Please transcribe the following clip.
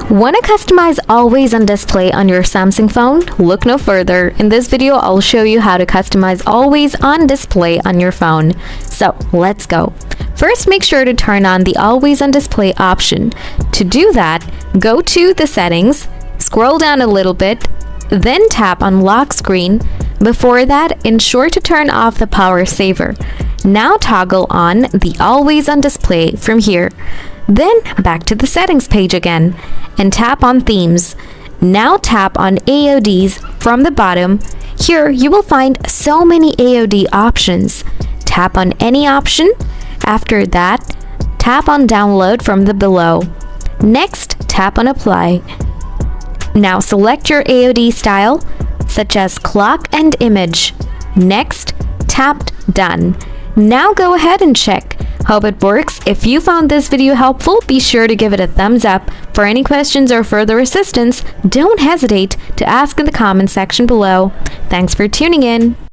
Want to customize always on display on your Samsung phone? Look no further. In this video, I'll show you how to customize always on display on your phone. So let's go. First, make sure to turn on the always on display option. To do that, go to the settings, scroll down a little bit, then tap on lock screen. Before that, ensure to turn off the power saver. Now toggle on the always on display from here. Then back to the settings page again and tap on themes. Now tap on AODs from the bottom. Here you will find so many AOD options. Tap on any option. After that, tap on download from the below. Next, tap on apply. Now select your AOD style, such as clock and image. Next, tap done. Now go ahead and check. Hope it works. If you found this video helpful, be sure to give it a thumbs up. For any questions or further assistance, don't hesitate to ask in the comment section below. Thanks for tuning in.